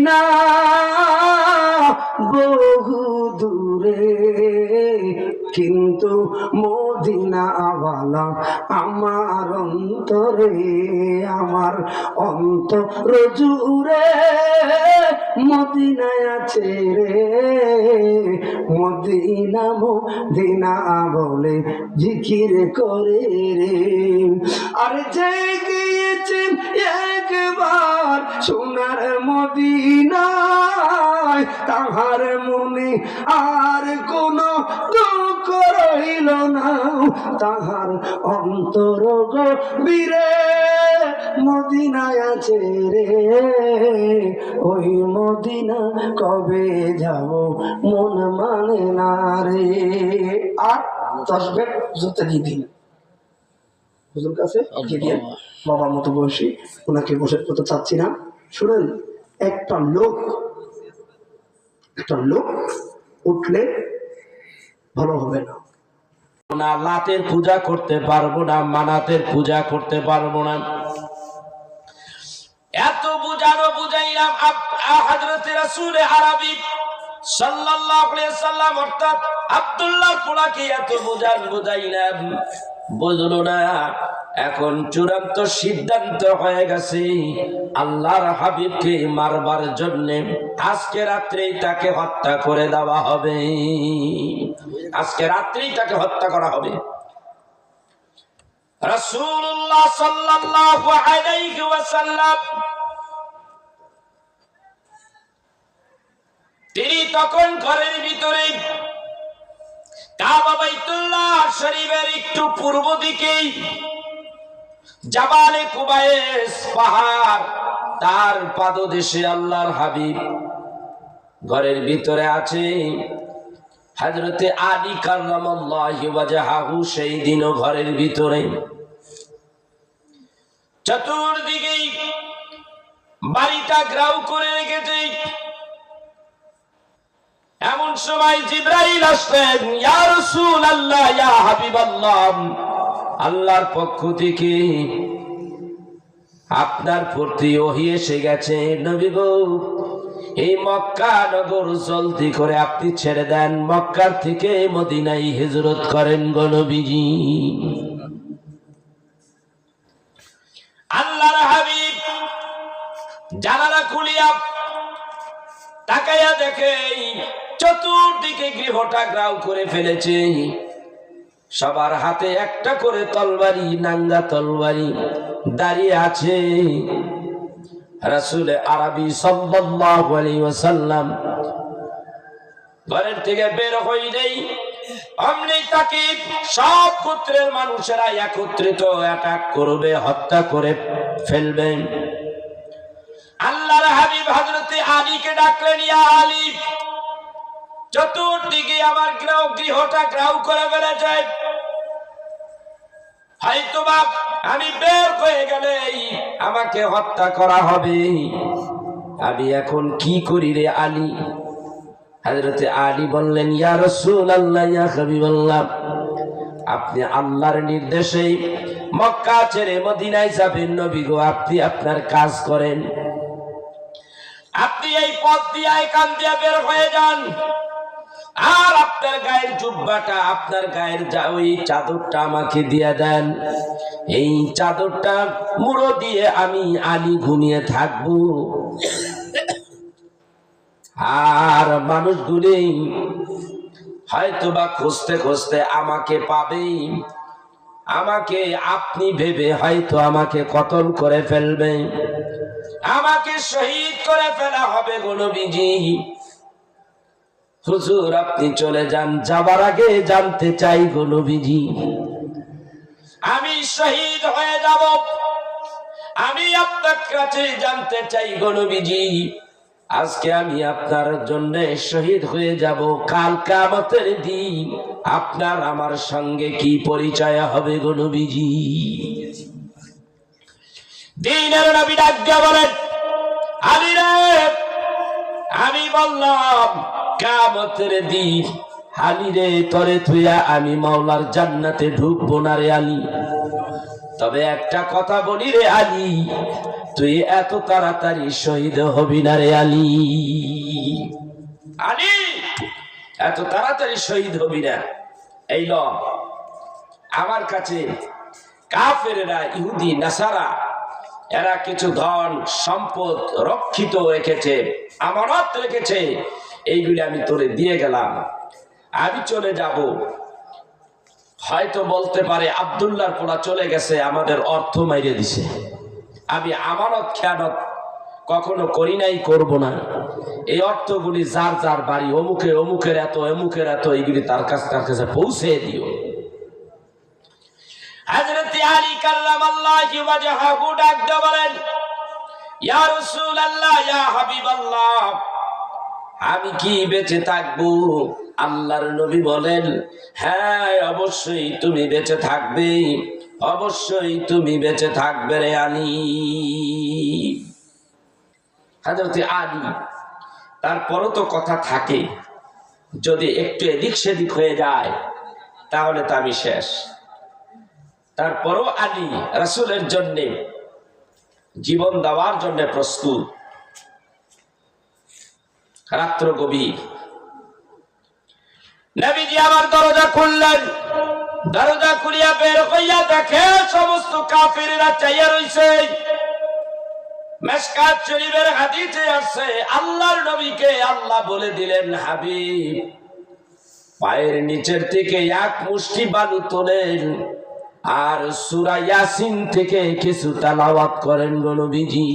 না বহু দূরে, কিন্তু মদিনাওয়ালা আমার অন্তরে, আমার অন্তর জুড়ে মদিনায় আছে রে। মদিনা মদিনা বলে জিকির করে রে। আর যে গিয়েছে একবার সোনার মদিনায়, তাহার মনে আর কোনো দুঃখ রইল না, তাহার অন্তর গভীরে মদিনায় আছে রে। ওই মদিনা কবে যাব মন মানে না রে। আর 10 বেড জুতা দিয়ে দিন হুজুর কাছে দিয়ে বাবার মতো বসে, ওনাকে বসে করতে চাচ্ছি না। শুনেন, একটা লোক উঠলে ভালো হবে না। না লাতের পূজা করতে পারবো না, মানাতের পূজা করতে পারবো না। এত বুঝাইলাম হযরতে রাসূল আরবি সাল্লাল্লাহু আলাইহি সাল্লাম অর্থাৎ আব্দুল্লাহ পোলাকে এত বুঝাইলাম, বুঝলো না। এখন চূড়ান্ত সিদ্ধান্ত হয়ে গেছে, আল্লাহর হাবিবকে মারবার জন্য আজকে রাত্রেই তাকে হত্যা করে দেওয়া হবে। আজকে রাত্রেই তাকে হত্যা করা হবে। রাসূলুল্লাহ সাল্লাল্লাহু আলাইহি ওয়াসাল্লাম তিনি তখন ঘরের ভিতরে কাবা বাইতুল্লাহ শরীফের একটু পূর্ব দিকে জাবালে কুবাইস পাহাড়, তার পাদদেশে আল্লাহর হাবিব ঘরের ভিতরে আছে। হযরতে আলী কাররামাল্লাহু ওয়াজহাহু সেই দিনও ঘরের ভিতরে। চতুর্দিকে বাড়িটা ঘেরাও করে রেখেছে। এমন সময় জিবরাইল আসলেন, ইয়া রাসূলুল্লাহ, ইয়া হাবিবাল্লাহ, আল্লাহর পক্ষ থেকে আপনার প্রতি ওহী এসে গেছে। নবী গো, এই মক্কা নগর জলদি করে আপনি ছেড়ে দেন, মক্কার থেকে মদিনায় হিজরত করেন গো নবীজি। আল্লাহর হাবিব জানালা খুলিয়া তাকাইয়া দেখে চতুর্দিকে গৃহটা ঘেরাও করে ফেলেছে। সবার হাতে একটা করে তরবারি, নাঙ্গা তরবারি দাঁড়িয়ে আছে। রাসূল আরবি সাল্লাল্লাহু আলাইহি ওয়াসাল্লাম ঘরের থেকে বের হই নেই, অমনি তাকে সব গোত্রের মানুষেরা একত্রিত অ্যাটাক করবে, হত্যা করে ফেলবে। আল্লাহর হাবিব হযরতে আলীকে ডাকলেন, ইয়া আলী, চতুর্দিকে আমার গৃহটা ঘেরাও করে ফেলেছে, হয়তোবা আমি বের হয়ে গেলে আমাকে হত্যা করা হবে। আমি এখন কি করি রে আলী? হযরতে আলী বললেন, ইয়া রাসূলুল্লাহ, ইয়া হাবিবাল্লাহ, আপনি আল্লাহর নির্দেশে মক্কা ছেড়ে মদিনায় যাবেন। নবী গো, আপনি আপনার কাজ করেন, আপনি এই পথ দিয়ে এখান দিয়ে বের হয়ে যান। আর আপনার গায়ের জুব্বাটা, আপনার গায়ের ওই চাদরটা আমাকে দিয়ে দেন। এই চাদরটা মুড়ো দিয়ে আমি আলী ঘুমিয়ে থাকবো। আর মানুষগুলি হয়তোবা খুঁজতে খুঁজতে আমাকে পাবে, আমাকে আপনি ভেবে হয়তো আমাকে কতল করে ফেলবে, আমাকে শহীদ করে ফেলা হবে গো নবীজি। হুজুর আপনি চলে যান, যাবার আগে জানতে চাই গো নবীজি, আমি শহীদ হয়ে যাব, আমি আপনার কাছে জানতে চাই গো নবীজি, আজকে আমি আপনার জন্য শহীদ হয়ে যাব, কাল কিয়ামতের দিন আপনার আমার সঙ্গে কি পরিচয় হবে গো নবীজি? দিনের নবী ডাক দিয়া বলেন, আলী রে, আমি বললাম কিয়ামতের দিন আলী রে, তরে থুইয়া আমি মাওলার জান্নাতে ঢুকবো না রে আলী। তবে একটা কথা বলি রে আলী, তুই এত তাড়াতাড়ি শহীদ হবি না রে আলী, আলী এত তাড়াতাড়ি শহীদ হবি না। এই ল আমার কাছে কাফেরেরা, ইহুদি নাসারা, এরা কিছু ধন সম্পদ রক্ষিত রেখেছে, আমানত রেখেছে, এইগুলি আমি তোরে দিয়ে গেলাম। আমি চলে যাব, হয়তো বলতে পারে আব্দুল্লাহর পোলা চলে গেছে, আমাদের অর্থ মাইরে দিছে। আমি আমানত খেয়ানত কখনো করি নাই, করব না। এই অর্থগুলি যার যার বাড়ি, অমুকের অমুকের এত, অমুকের এত, এইগুলি তার কাছে পৌঁছে দিও। হযরত আলী কাররামাল্লাহু ওয়াজহাহু ডাক দিয়ে বলেন, ইয়া রাসূলুল্লাহ, ইয়া হাবিবাল্লাহ, আমি কি বেঁচে থাকবো? আল্লাহর নবী বলেন, হ্যাঁ অবশ্যই তুমি বেঁচে থাকবে, অবশ্যই তুমি বেঁচে থাকবে রে আলী। হযরত আলী, তারপরও তো কথা থাকে, যদি একটু এদিক সেদিক হয়ে যায় তাহলে তো আমি শেষ। তারপরও আলী রাসূলের জন্য জীবন দেওয়ার জন্য প্রস্তুত। রাত্র গভীর, নবীজি আমার দরজা খুললেন। দরজা খুলিয়া বের হইয়া দেখে সমস্ত কাফিররা চাইয়া রইছে। মিশকাত শরীফের হাদিসে আছে, আল্লাহর নবীকে আল্লাহ বলে দিলেন, হাবিব, পায়ের নিচের থেকে এক মুষ্টি বালু তোলেন আর সূরা ইয়াসিন থেকে কিছু তেলাওয়াত করেন গো নবীজি।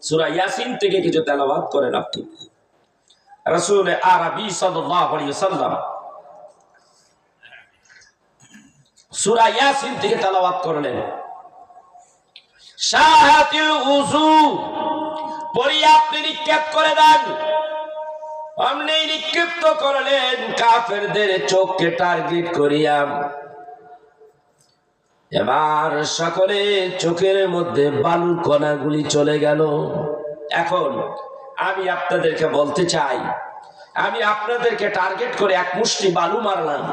সূরা ইয়াসিন থেকে কিছু তেলাওয়াত করেন আপনি। রাসূল আরবি সাল্লাল্লাহু আলাইহি ওয়াসাল্লাম সূরা ইয়াসিন থেকে তেলাওয়াত করলেন। শাহাতিল উযু পড়িয়া আপনি নিক্ষেপ করে দেন। আপনি নিক্ষিপ্ত করলেন কাফেরদের চোখকে টার্গেট করিয়া। এবার সকলে চোখের মধ্যে বালুর কণাগুলি চলে গেল। এখন আমি আপনাদেরকে বলতে চাই, আমি আপনাদেরকে টার্গেট করে এক মুষ্টি বালু মারলাম,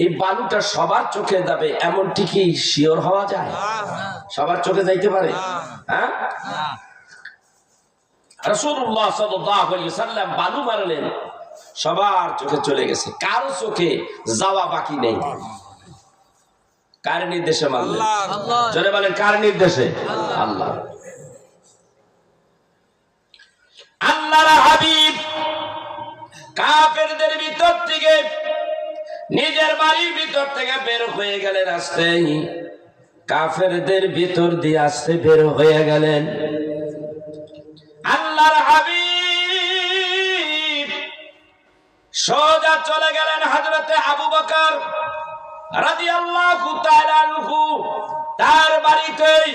এই বালুটা সবার চোখে যাবে এমনটি কি শিওর হওয়া যায়? সবার চোখে যাইতে পারে? হ্যাঁ, রাসূলুল্লাহ সাল্লাল্লাহু আলাইহি ওয়াসাল্লাম বালু মারলেন, সবার চোখে চলে গেছে, কারো চোখে যাওয়া বাকি নেই। কার নির্দেশে মারলেন? জোরে বলেন, কার নির্দেশে? আল্লাহ। আল্লাহর হাবিব কাফেরদের ভিতর থেকে, নিজের বাড়ির ভিতর থেকে বের হয়ে গেলেন আস্তে, কাফেরদের ভিতর দিয়ে আস্তে বের হয়ে গেলেন। আল্লাহর হাবিব সোজা চলে গেলেন হযরতে আবু বকর রাদিয়াল্লাহু তাআলা আনহু তার বাড়িতেই।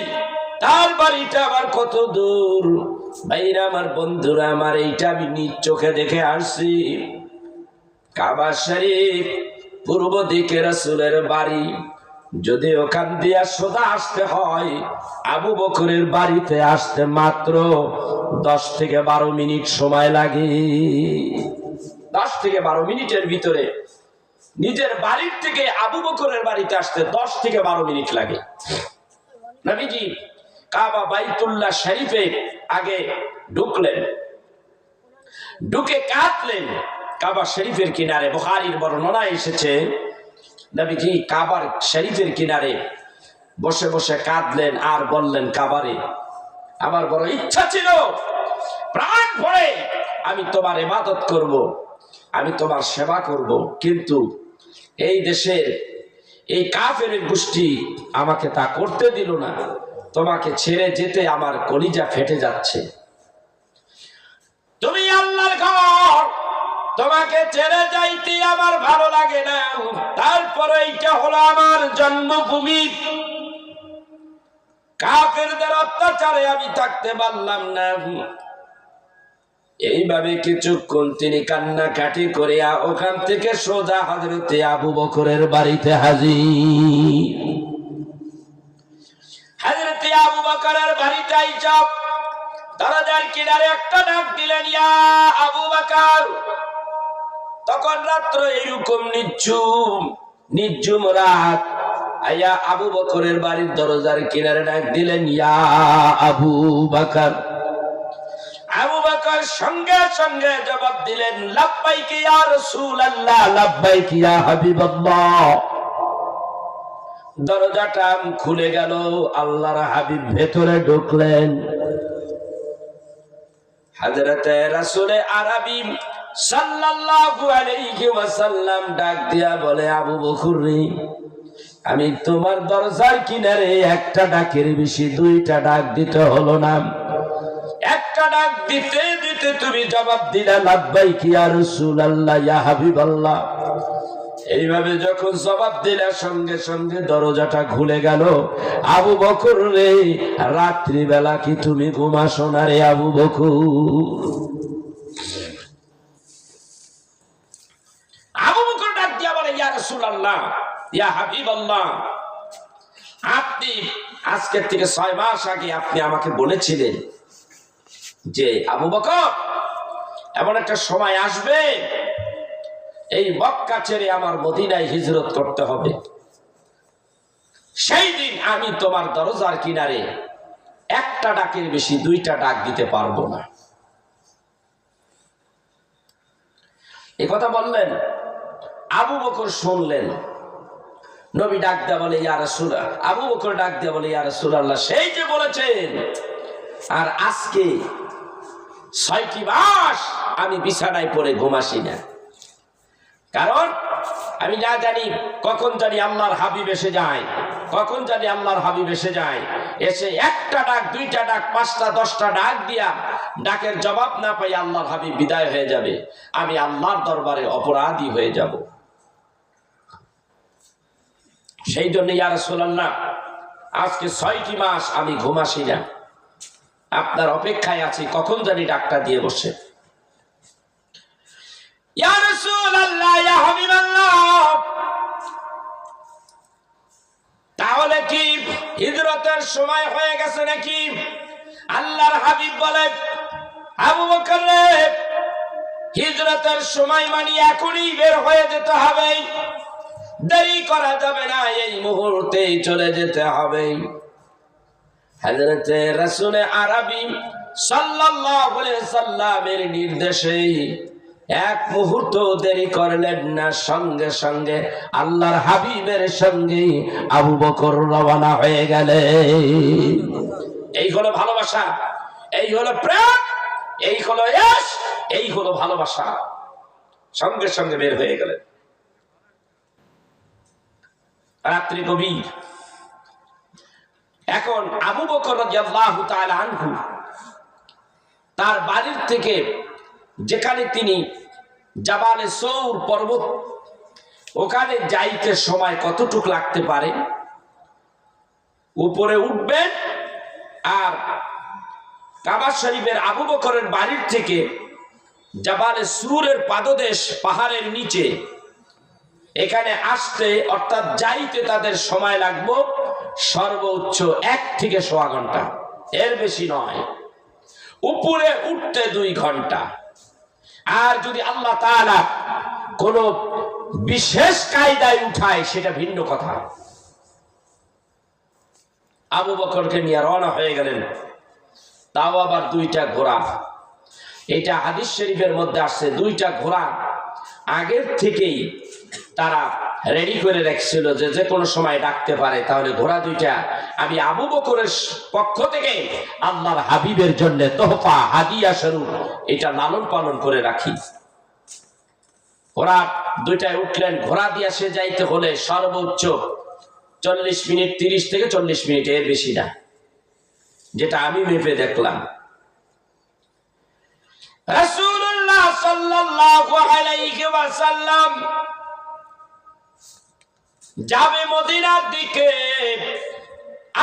তার বাড়িটা আবার কত দূর ভাইরা আমার, বন্ধুরা আমার, এইটা আমি নিজ চোখে দেখে আসছি। কাবা শরীফ পূর্ব দিকে রাসূলের বাড়ি, যদি ওখান দিয়ে সোজা আসতে হয় আবু বকরের বাড়িতে আসতে মাত্র 10 থেকে 12 মিনিট সময় লাগে। 10 থেকে 12 মিনিটের ভিতরে নিজের বাড়ির থেকে আবু বকরের বাড়িতে আসতে 10 থেকে 12 মিনিট লাগে। নবীজি কাবা বাইতুল্লাহ শরীফে আগে ঢুকলেন, ঢুকে কাঁদলেন কাবা শরীফের কিনারে। বুখারীর বর্ণনা এসেছে, নবীজি কাবার শরীফের কিনারে বসে বসে কাঁদলেন আর বললেন, কাবারে, আমার বড় ইচ্ছা ছিল প্রাণ ভরে আমি তোমার ইবাদত করব, আমি তোমার সেবা করব, কিন্তু এই দেশের এই কাফের গোষ্ঠী আমাকে তা করতে দিল না। তোমাকে ছেড়ে যেতে আমার কলিজা ফেটে যাচ্ছে। তুমি আল্লাহর ঘর, তোমাকে ছেড়ে যাইতে আমার ভালো লাগে না, তারপরে এইটা হলো আমার জন্মভূমি। কাফেরদের অত্যাচারে আমি থাকতে পারলাম না। এইভাবে কিছুক্ষণ তিনি কান্নাকাটি করে ওখান থেকে সোজা হযরতে আবু বকরের বাড়িতে হাজির। হযরতে আবু বকরের বাড়িতে আইসা দরজার কিনারে একটা ডাক দিলেন, ইয়া আবু বকর। তখন রাত্র এরকম নিঝুম রাত, আয়া আবু বকরের বাড়ির দরজার কিনারে ডাক দিলেন, ইয়া আবু বকর। আবু বকর সঙ্গে সঙ্গে জবাব দিলেন, লাব্বাইক ইয়া রাসূলুল্লাহ, লাব্বাইক ইয়া হাবিবাল্লাহ। দরজাটা খুলে গেল, আল্লাহর হাবিব ভেতরে ঢুকলেন। হযরতে রাসূলে আরবী সাল্লাল্লাহু আলাইহি ওয়াসাল্লাম ডাক দিয়া বলে, আবু বকর রে, আমি তোমার দরজার কিনারে একটা ডাকের বেশি দুইটা ডাক দিতে হলো না। একটা ডাক দিতে দিতে তুমি জবাব দিলা, লাব্বাইক ইয়া রাসূলুল্লাহ, ইয়া হাবিবাল্লাহ। এইভাবে যখন জবাব দিলা, সঙ্গে সঙ্গে দরজাটা খুলে গেল। আবু বকর রে, রাত্রি বেলা কি তুমি ঘুমাসো না রে আবু বকর? আবু বকর ডাক দিয়া বলে, ইয়া রাসূলুল্লাহ, ইয়া হাবিবাল্লাহ, আপনি আজকের থেকে 6 মাস আগে আপনি আমাকে বলেছিলেন যে আবু বকর, এমন একটা সময় আসবে এই মক্কা ছেড়ে আমার মদিনায় হিজরত করতে হবে। সেই দিন আমি তোমার দরজার কিনারে একটা ডাকের বেশি দুইটা ডাক দিতে পারবো না। এই কথা বললেন, আবু বকর শুনলেন। নবী ডাক দেয়া বলে, ইয়া রাসূলুল্লাহ। আবু বকর ডাক দেয়া বলে, ইয়া রাসূলুল্লাহ, সেই যে বলেছেন, আর আজকে 6টি মাস আমি বিছানায় পড়ে ঘুমাসি না। কারণ আমি না জানি কখন জানি আল্লাহর হাবিব এসে যায়, কখন জানি আল্লাহর হাবিব এসে যায়, এসে একটা ডাক, দুইটা ডাক, 5টা 10টা ডাক দিয়া ডাকের জবাব না পাই আল্লাহর হাবিব বিদায় হয়ে যাবে, আমি আল্লাহর দরবারে অপরাধী হয়ে যাব। সেই জন্য ইয়া রাসূলুল্লাহ, আজকে 6টি মাস আমি ঘুমাসি না, আপনার অপেক্ষায় আছি, কখন জানি ডাকটা দিয়ে বসে। ইয়া রাসূলুল্লাহ, ইয়া হাবিবাল্লাহ, তাহলে কি হিজরতের সময় হয়ে গেছে নাকি? আল্লাহর হাবিব বলে, আবু বকর রে, হিজরতের সময় মানে এখনই বের হয়ে যেতে হবে, দেরি করা যাবে না, এই মুহূর্তেই চলে যেতে হবে। হযরতে রাসূলে আরবী সাল্লাল্লাহু আলাইহি সাল্লামের নির্দেশে এক মুহূর্ত দেরি করলেন না, সঙ্গে সঙ্গে আল্লাহর হাবিবের সঙ্গে আবু বকর রওনা হয়ে গেলেন। এই হলো ভালোবাসা, এই হলো প্রেম, এই হলো ইশক, এই হলো ভালোবাসা। সঙ্গে সঙ্গে বের হয়ে গেলেন। রাত্রি গভীর। এখন আবু বকর রাদিয়াল্লাহু তাআলা আনহু তার বাড়ির থেকে, যেখানে তিনি জাবালে সৌর পর্বত, ওখানে যাইতে সময় কতটুকু লাগতে পারে, উপরে উঠবেন আর কাবা শরীফের আবু বকরের বাড়ির থেকে জাবালে সুরের পাদদেশ, পাহাড়ের নিচে, এখানে আসতে অর্থাৎ যাইতে তাদের সময় লাগবে সর্বোচ্চ 1 থেকে 1.25 ঘন্টা, এর বেশি নয়। উপরে উঠতে 2 ঘন্টা। আর যদি আল্লাহ তাআলা কোন বিশেষ কায়দায় উঠায় সেটা ভিন্ন কথা। আবু বকরকে নিয়ে রওনা হয়ে গেলেন, তাও আবার 2টা ঘোড়া। এটা হাদিস শরীফের মধ্যে আসছে, 2টা ঘোড়া আগের থেকেই তারা রেডি করে রাখছিল যে যে কোনো সময় ডাকতে পারে। তাহলে ঘোড়া 2টা আমি আবু বকরের পক্ষ থেকে আল্লাহর হাবিবের জন্য তোহফা, হাদিয়া স্বরূপ এটা লালন পালন করে রাখি। ঘোড়া 2টায় উঠলেন। ঘোড়া দিয়ে সে যাইতে হলে সর্বোচ্চ 40 মিনিট, 30 থেকে 40 মিনিট, এর বেশি না, যেটা আমি মেপে দেখলাম। রাসূলুল্লাহ সাল্লাল্লাহু আলাইহি ওয়াসাল্লাম যাবে মদিনার দিকে।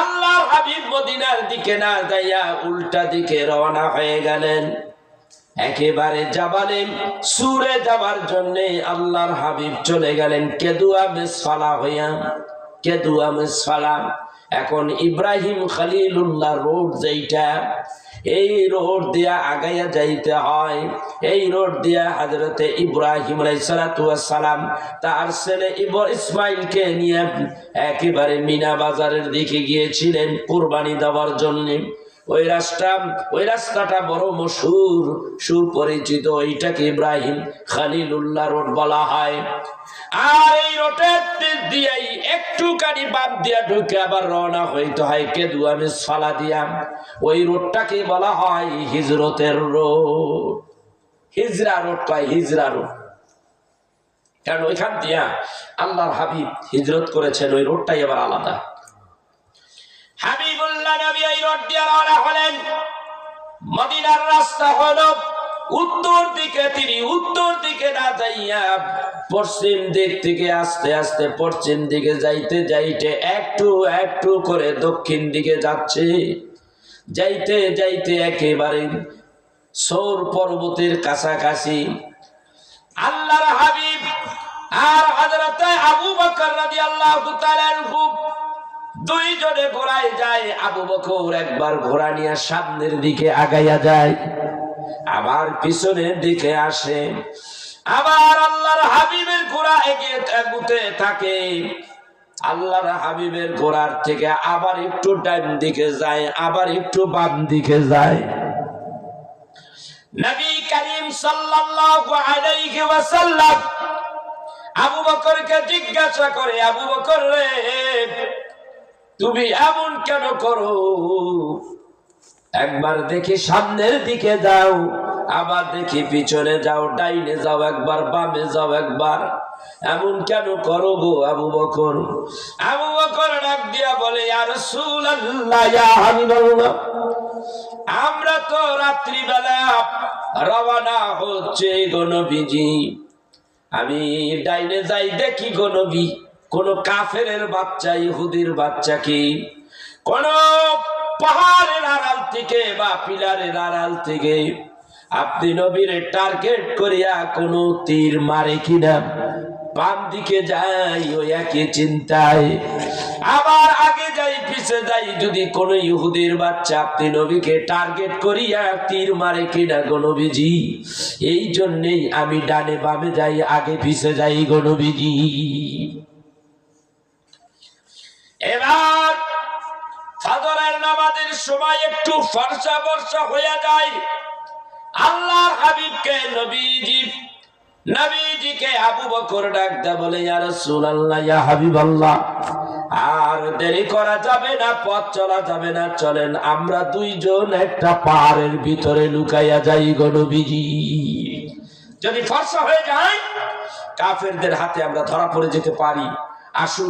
আল্লাহর হাবিব মদিনার দিকে না যাইয়া উল্টা দিকে রওনা হয়ে গেলেন। একেবারে জাবালে সুরে যাওয়ার জন্য আল্লাহর হাবিব চলে গেলেন কেদুয়া মিসফালা হইয়া। কেদুয়া মিসফালা এখন ইব্রাহিম খলিলুল্লাহ রোড, যেইটা এই রোড দিয়া আগাইয়া যাইতে হয়। এই রোড দিয়া হযরতে ইব্রাহিম আলাইহিস সালাতু ওয়াস সালাম তার ছেলে ইসমাইলকে নিয়ে একেবারে মিনা বাজারের দিকে গিয়েছিলেন কুরবানি দেওয়ার জন্য। ওই রাস্তাটা বড় মশহুর, সুপরিচিত। ওইটাকে ইব্রাহিম খলিলুল্লাহ রোড বলা হয়। আর এই রোডের দিয়েই একটুখানি বাদ দিয়া ঢুকে আবার রওনা হইতে হয় কেদুয়া মিসফালা দিয়া। ওই রোডটাকে বলা হয় হিজরতের রোড। হিজরা রোড কয়, হিজরা রোড, কারণ ওইখান দিয়া আল্লাহর হাবিব হিজরত করেছেন। ওই রোডটাই আবার আলাদা। হাবিবুল্লাহ নবী এই রোড দিয়ে রওনা হলেন। মদিনার রাস্তা হলো উত্তর দিকে। তিনি উত্তর দিকে না যাইয়া পশ্চিম দিক থেকে আস্তে আস্তে পশ্চিম দিকে যাইতে যাইতে একটু একটু করে দক্ষিণ দিকে যাচ্ছে। যাইতে যাইতে একেবারে সৌর পর্বতের কাছাকাছি আল্লাহর হাবিব আর হযরত আবু বকর রাদিয়াল্লাহু তাআলা আনহু দুইজনে ঘোড়ায় যায়। আবু বকর একবার ঘোড়া নিয়ে সামনের দিকে আগাইয়া যায়, আবার পিছনের দিকে আসে। আবার আল্লাহর হাবিবের ঘোড়া এগোতে থাকে। আল্লাহর হাবিবের ঘোড়ার থেকে আবার একটু ডান দিকে যায়, আবার একটু বাম দিকে যায়। নবী করিম সাল্লাল্লাহু আলাইহি ওয়াসাল্লাম আবু বকরকে জিজ্ঞাসা করে, আবু বকর রে, তুমি এমন কেন করো? একবার দেখি সামনের দিকে যাও, আবার দেখি পিছনে যাও, ডাইনে যাও একবার, বামে যাও একবার, এমন কেন করো গো আবু বকর? আবু বকর ডাক দিয়া বলে, ইয়া রাসূলুল্লাহ, ইয়া হাবিবাল্লাহ, আমরা তো রাত্রিবেলা রওনা হচ্ছে গো নবীজি। আমি ডাইনে যাই, দেখি গো নবী কোন কাফেরের বাচ্চা, ইহুদির বাচ্চা কি কোন পাহাড়ের আড়াল থেকে বা পিলারের আড়াল থেকে আপনি নবীর টার্গেট করিয়া কোন তীর মারে কিনা। বাম দিকে যাই, ওই একই চিন্তায়। আবার আগে যাই, পিছে যাই, যদি কোন ইহুদির বাচ্চা আপনি নবীকে টার্গেট করিয়া তীর মারে কিনা গো নবীজি। এই জন্যেই আমি ডানে বামে যাই, আগে পিছে যাই গো নবীজি। এবার ফজরের নামাজের সময় একটু ফর্সা বর্ষা হয়ে যায়। আল্লাহর হাবিবকে নবীজিকে আবু বকর ডাক দেয়া বলে, ইয়া রাসূলুল্লাহ, ইয়া হাবিবাল্লাহ, আর দেরি করা যাবে না, পথ চলা যাবে না, চলেন আমরা দুইজন একটা পাহাড়ের ভিতরে লুকাইয়া যাই গো নবীজি। যদি ফর্সা হয়ে যায়, কাফেরদের হাতে আমরা ধরা পড়ে যেতে পারি। আসুন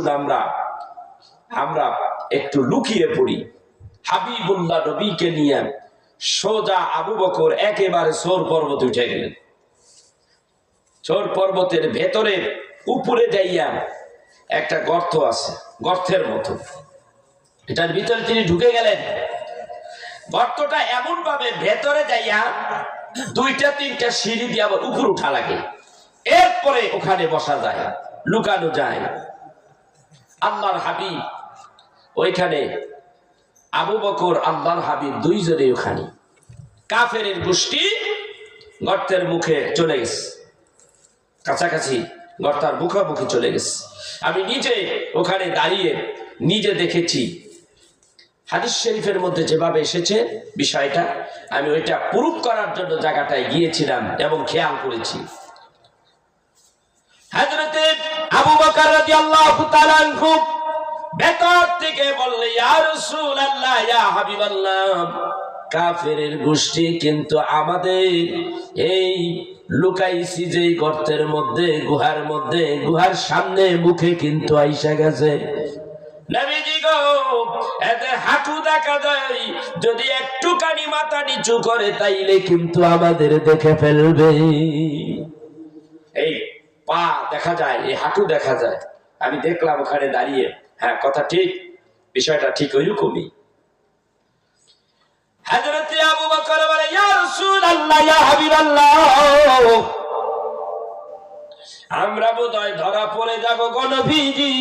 আমরা একটু লুকিয়ে পড়ি। হাবিবুল্লাহ নবীকে নিয়ে সোজা আবু বকর একেবারে সৌর পর্বতে উঠে গেলেন। সৌর পর্বতের ভেতরে উপরে যাইয়া একটা গর্ত আছে, গর্তের মতো, এটার ভিতরে তিনি ঢুকে গেলেন। গর্তটা এমন ভাবে ভেতরে যাইয়া দুইটা তিনটা সিঁড়ি দিয়ে আবার উপর উঠা লাগে। এরপরে ওখানে বসা যায়, লুকানো যায়। আল্লাহর হাবিব ওইখানে, আবু বকর আল্লাহর হাবিব দুইজনে ওখানে। কাফেরের গোষ্ঠী গর্তের মুখে চলে গেছে, কাছাকাছি গর্তার মুখোমুখি চলে গেছে। আমি নিজে ওখানে দাঁড়িয়ে নিজে দেখেছি। হাদিস শরীফের মধ্যে যেভাবে এসেছে বিষয়টা, আমি ওইটা প্রুফ করার জন্য জায়গাটায় গিয়েছিলাম এবং খেয়াল করেছি। হযরতে আবু বকর রাদিয়াল্লাহু তাআলা আনহু ভেতর থেকে বললে, ইয়া রাসূলুল্লাহ, ইয়া হাবিবাল্লাহ, কাফেরের গোষ্ঠী কিন্তু আমাদের এই লুকাইছি যে গর্তের মধ্যে, গুহার মধ্যে, গুহার সামনে মুখে কিন্তু আইসা গেছে। নবীজি গো, এদের হাঁটু দেখা যায়, যদি একটুখানি মাথা নিচু করে তাইলে কিন্তু আমাদের দেখে ফেলবে। এই পা দেখা যায়, এই হাঁটু দেখা যায়। আমি দেখলাম ওখানে দাঁড়িয়ে, হ্যাঁ কথা ঠিক, বিষয়টা ঠিক ওইরকমই। হযরত আবু বকর বলে, ইয়া রাসূলুল্লাহ, ইয়া হাবিবাল্লাহ, আমরা বোধহয় ধরা পড়ে যাব গো নবীজি।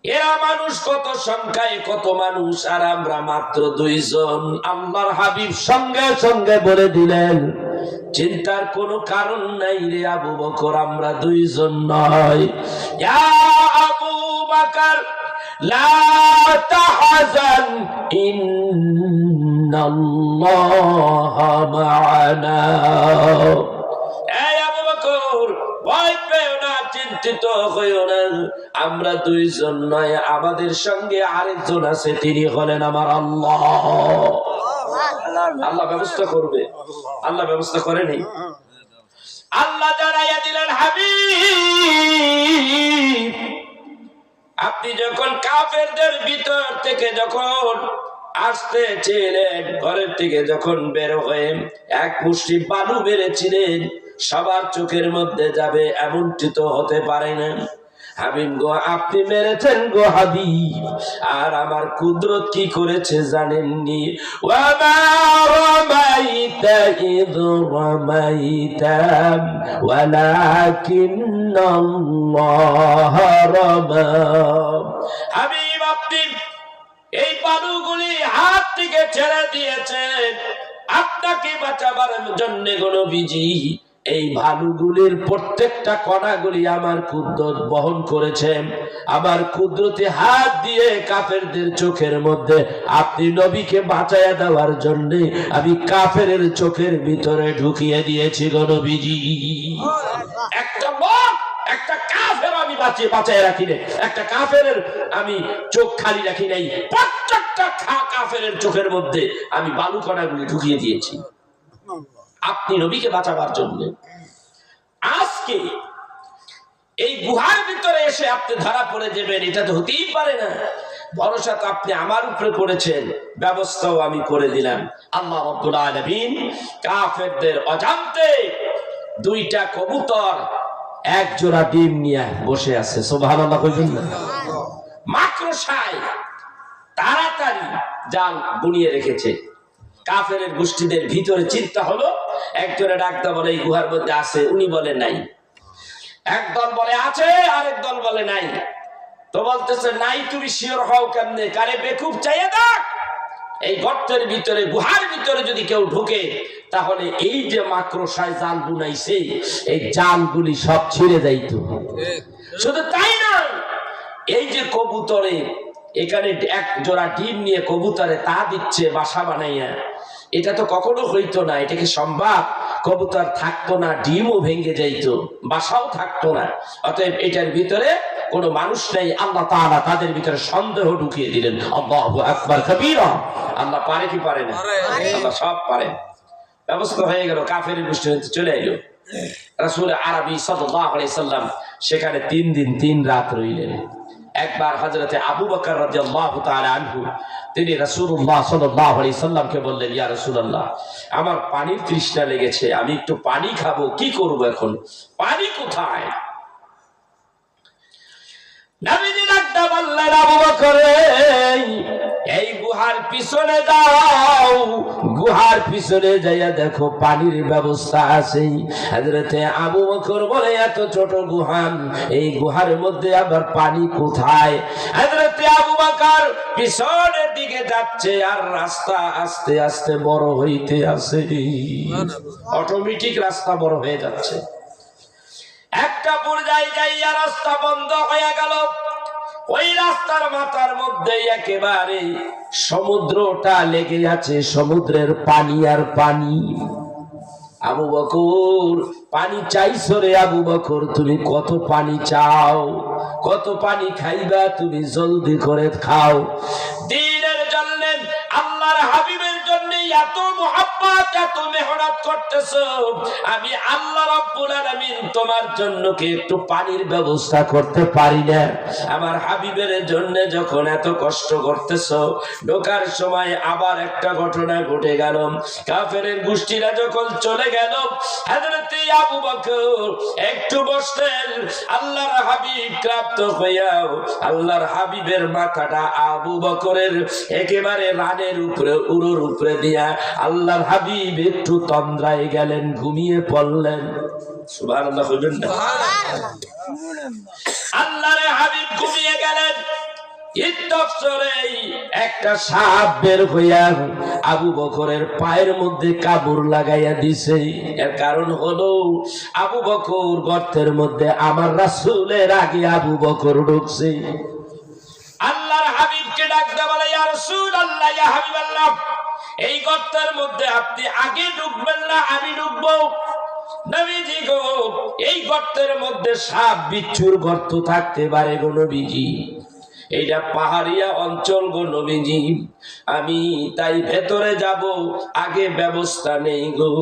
এরা মানুষ কত সংখ্যায়, কত মানুষ, আর আমরা মাত্র 2 জন। আল্লাহর হাবিব সঙ্গে সঙ্গে বলে দিলেন, চিন্তার কোনো কারণ নাই রে আবু বকর, আমরা 2 জন নয়। ইয়া আবু বকর লা তাহজান ইন্নাল্লাহা মা'ানা। এই আবু বকর, ভয় পেও না, চিন্তিত হইও না, আমরা 2 জন নয়, আমাদের সঙ্গে আরেকজন আছে, তিনি হলেন আমার আল্লাহ। আল্লাহ ব্যবস্থা করবে, আল্লাহ ব্যবস্থা করেনি। আল্লাহ জানাইয়া দিলেন, হাবিব আপনি যখন কাফেরদের ভিতর থেকে যখন আসতেছিলেন, ঘরের থেকে যখন বের হয়ে এক মুষ্টি বালু মেরেছিলেন, সবার চোখের মধ্যে যাবে এমনটি তো হতে পারে না। হাবিব গো, আপনি মেরেছেন গো হাবিব, আর আমার কুদরত কি করেছে জানেননি? ওয়া মা রামাইতা ইয রামাইতা ওয়ালাকিন্নাল্লাহ রামা। হাবিব আপনি এই বালুগুলি হাত থেকে ছেড়ে দিয়েছেন, আপনাকে বাঁচাবার জন্য নবীজি এই বালুগুলির প্রত্যেকটা কণাগুলি আমার কুদরত বহন করেছে। আমার কুদরতে হাত দিয়ে কাফেরদের চোখের মধ্যে আপনি নবীকে বাঁচাইয়া দেওয়ার জন্য আমি কাফেরের চোখের ভিতরে ঢুকিয়ে দিয়েছি গো নবীজি। একটা লোক, একটা কাফের আমি বাঁচিয়ে রাখি নাই, একটা কাফের আমি চোখ খালি রাখি নাই, প্রত্যেকটা কাফেরের চোখের মধ্যে আমি বালু কণাগুলি ঢুকিয়ে দিয়েছি আপনি নবীকে বাঁচাবার জন্য। আজকে এই গুহার ভিতরে এসে আপনি ধরা পড়ে যাবেন, এটা তো হতেই পারে না। ভরসা তো আপনি আমার উপরে করেছেন, ব্যবস্থাও আমি করে দিলাম। আল্লাহ রাব্বুল আলামিন কাফেরদের অজান্তে 2টা কবুতর 1 জোড়া ডিম নিয়ে বসে আছে। সুবহানাল্লাহ কইবেন না? মাকড়সায় তাড়াতাড়ি জাল বুনিয়ে রেখেছে। কাফেরের গোষ্ঠীদের ভিতরে চিন্তা হলো, একজনে ডাকতে বলে এই গুহার মধ্যে আছে, উনি বলে নাই। একদল বলে আছে, আরেক দল বলে নাই। তো বলতেছে নাই, তুমি শিওর হও কেমনে? কারে বেকুব চাইয়ে দেখ, এই গর্তের ভিতরে, গুহার ভিতরে যদি কেউ ঢুকে, তাহলে এই যে মাকড়সায় জাল বুনাইছে, এই জালগুলি সব ছিঁড়ে যাইতো। শুধু তাই না, এই যে কবুতরে এখানে 1 জোড়া ডিম নিয়ে কবুতরে তা দিচ্ছে বাসা বানাইয়া, এটা তো কখনো হইতো না। এটা কি সম্ভব? কবুতর থাকতো না, ডিমও ভেঙে যাইতো, বাসাও থাকতো না। অতএব এটার ভিতরে কোনো মানুষ নেই। আল্লাহ তাআলা তাদের ভিতরে সন্দেহ ঢুকিয়ে দিলেন। আল্লাহু আকবার কাবীরা। আল্লাহ পারে কি পারে না? আল্লাহ সব পারে। ব্যবস্থা হয়ে গেল, কাফেরের গোষ্ঠী চলে এলো। রাসূল আরবি সাল্লাল্লাহু আলাইহি সাল্লাম সেখানে 3 দিন 3 রাত রইলেন। একবার হযরতে আবু বকর রাদিয়াল্লাহু তাআলা আনহু তিনি রাসূলুল্লাহ সাল্লাল্লাহু আলাইহি সাল্লামকে বললেন, ইয়া রাসূলুল্লাহ, আমার পানির তৃষ্ণা লেগেছে, আমি একটু পানি খাবো, কি করব এখন? পানি কোথায়? নবীজি ডাকতে বললেন, আবু বকর এই গুহার পিছনে যাও, গুহার পিছনে যাইয়া দেখো পানির ব্যবস্থা আছে। হযরতে আবু বকর বলে, এত ছোট গুহা, এই গুহার মধ্যে আবার পানি কোথায়? হযরতে আবু বকর পিছনের দিকে যাচ্ছে, আর রাস্তা আস্তে আস্তে বড় হইতে আছে, অটোমেটিক রাস্তা বড় হয়ে যাচ্ছে। একটা পর্যায়ে যাইয়া রাস্তা বন্ধ হয়ে গেল। ওই রাস্তার মাথার মধ্যে একেবারে সমুদ্রটা লেগে আছে, সমুদ্রের পানি আর পানি। আবু বকর, পানি চাইছো রে আবু বকর, তুমি কত পানি চাও? কত পানি খাইবা? তুমি জলদি করে খাও। দিনের জন্য, আল্লাহর হাবিবের জন্য এত মুহাব্বত, এত মেহনত করতেছো, আমি আল্লাহ রাব্বুল আলামিন তোমার জন্য কি একটু পানির ব্যবস্থা করতে পারি না? আমার হাবিবের জন্য যখন এত কষ্ট করতেছো, ঢোকার সময় আবার একটা ঘটনা ঘটে গেল। কাফেরের গোষ্ঠীরা যখন চলে গেল, হযরত আবু বকর একটু বসলেন। আল্লাহর হাবিব ক্লান্ত হইয়াও আল্লাহর হাবিবের মাথাটা আবু বকরের একেবারে রানের উপরে, উরুর উপরে দিয়া আল্লাহর হাবিব একটু তন্দ্রায় গেলেন, ঘুমিয়ে পড়লেন। সুবহানাল্লাহ বলবেন না? আল্লাহর হাবিব ঘুমিয়ে গেলেন। ইত্তফসরেই একটা সাপ বের হইয়া আবু বকরের পায়ের মধ্যে কাপড় লাগাইয়া দিছে। এর কারণ হলো আবু বকর গর্তের মধ্যে আমার রাসূলের আগে আবু বকর ঢুকছে। আল্লাহর হাবিবকে ডাকতে বলে, ইয়া রাসূলুল্লাহ, ইয়া হাবিবাল্লাহ, এই গর্তের মধ্যে আপনি আগে ঢুকবেন না আমি ঢুকবো? নবীজি গো, এই গর্তের মধ্যে সাপ বিচ্ছুর গর্ত থাকতে পারে গো নবীজি, এইটা পাহাড়িয়া অঞ্চল গো নবীজি, আমি তাই ভেতরে যাব, আগে ব্যবস্থা নেই গো।